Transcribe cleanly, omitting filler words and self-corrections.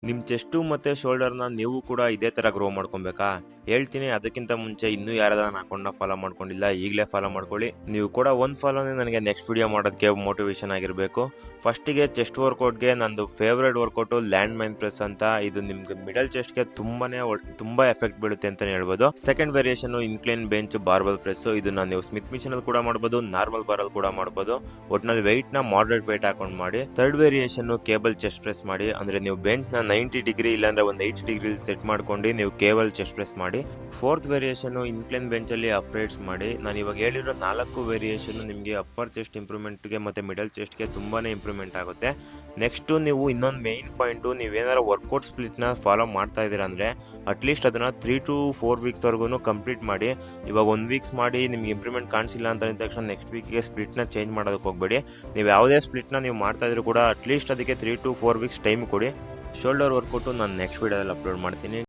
ನಿಮ್ಮ ಚೆಸ್ಟು ಮತ್ತು ಶೋಲ್ಡರ್ನ ನೀವು ಕೂಡ ಇದೇ ಥರ ಗ್ರೋ ಮಾಡ್ಕೊಬೇಕಾ? ಹೇಳ್ತೀನಿ. ಅದಕ್ಕಿಂತ ಮುಂಚೆ ಇನ್ನೂ ಯಾರಾದ್ರೂ ನನ್ನ ಅಕೌಂಟ್ನ ಫಾಲೋ ಮಾಡ್ಕೊಂಡಿಲ್ಲ, ಈಗಲೇ ಫಾಲೋ ಮಾಡ್ಕೊಳ್ಳಿ. ನೀವು ಕೂಡ ಒಂದು ಫಾಲೋನೇ ನನಗೆ ನೆಕ್ಸ್ಟ್ ವಿಡಿಯೋ ಮಾಡೋದಕ್ಕೆ ಮೋಟಿವೇಶನ್ ಆಗಿರಬೇಕು. ಫಸ್ಟಿಗೆ ಚೆಸ್ಟ್ ವರ್ಕೌಟ್ಗೆ ನಂದು favourite workout land main press ಅಂತ. ಇದು ನಿಮ್ಗೆ ಮಿಡಲ್ ಚೆಸ್ಟ್ಗೆ ತುಂಬ ಎಫೆಕ್ಟ್ ಬೀಳುತ್ತೆ ಅಂತಲೇ ಹೇಳ್ಬೋದು. Second variation incline bench barbell press. ಇದನ್ನ ನೀವು ಸ್ಮಿತ್ ಮಿಷನಲ್ಲಿ ಕೂಡ ಮಾಡ್ಬೋದು, ನಾರ್ಮಲ್ ಬಾರಲ್ಲಿ ಕೂಡ ಮಾಡ್ಬೋದು. ಒಟ್ಟಿನಲ್ಲಿ ವೆಯ್ಟ್ನ ಮಾಡ್ರೇಟ್ ವೆಯ್ಟ್ ಹಾಕೊಂಡು ಮಾಡಿ. Third variation cable chest press ಮಾಡಿ. ಅಂದರೆ ನೀವು ಬೆಂಚ್ನ 90 ಡಿಗ್ರಿ ಇಲ್ಲಾಂದ್ರೆ ಒಂದು 80 ಡಿಗ್ರಿ ಸೆಟ್ ಮಾಡ್ಕೊಂಡು ನೀವು ಕೇಬಲ್ ಚೆಸ್ಟ್ ಪ್ರೆಸ್ ಮಾಡಿ. ಫೋರ್ತ್ ವೇರಿಯೇಷನ್ ಇನ್ಕ್ಲೈನ್ ಬೆಂಚಲ್ಲಿ ಅಪ್ರೈಟ್ಸ್ ಮಾಡಿ. ನಾನು ಇವಾಗ ಹೇಳಿರೋ 4 ವೇರಿಯೇಷನ್ ನಿಮಗೆ ಅಪ್ಪರ್ ಚೆಸ್ಟ್ ಇಂಪ್ರೂವ್ಮೆಂಟ್ಗೆ ಮತ್ತು ಮಿಡಲ್ ಚೆಸ್ಟ್ಗೆ ತುಂಬಾ ಇಂಪ್ರೂವ್ಮೆಂಟ್ ಆಗುತ್ತೆ. ನೆಕ್ಸ್ಟು ನೀವು ಇನ್ನೊಂದು ಮೇಯ್ನ್ ಪಾಯಿಂಟು, ನೀವೇನಾರು ವರ್ಕೌಟ್ ಸ್ಪ್ಲಿಟ್ನ ಫಾಲೋ ಮಾಡ್ತಾ ಇದ್ದೀರಾ ಅಂದರೆ ಅಟ್ಲೀಸ್ಟ್ ಅದನ್ನು 3 to 4 ವೀಕ್ಸ್ವರೆಗೂ ಕಂಪ್ಲೀಟ್ ಮಾಡಿ. ಇವಾಗ 1 ವೀಕ್ಸ್ ಮಾಡಿ ನಿಮ್ಗೆ ಇಂಪ್ರೂವ್ಮೆಂಟ್ ಕಾಣಿಸಿಲ್ಲ ಅಂತ ಅಂದ ತಕ್ಷಣ ನೆಕ್ಸ್ಟ್ ವೀಕ್ಗೆ ಸ್ಪ್ಲಿಟ್ನ ಚೇಂಜ್ ಮಾಡೋದಕ್ಕೆ ಹೋಗಬೇಡಿ. ನೀವು ಯಾವುದೇ ಸ್ಪ್ಲಿಟ್ನ ನೀವು ಮಾಡ್ತಾ ಇದ್ರೂ ಕೂಡ ಅಟ್ಲೀಸ್ಟ್ ಅದಕ್ಕೆ 3 to 4 ವೀಕ್ಸ್ ಟೈಮ್ ಕೊಡಿ. ಶೋಲ್ಡರ್ ವರ್ಕೌಟು ನಾನು ನೆಕ್ಸ್ಟ್ ವೀಡಿಯೋದಲ್ಲಿ ಅಪ್ಲೋಡ್ ಮಾಡ್ತೀನಿ.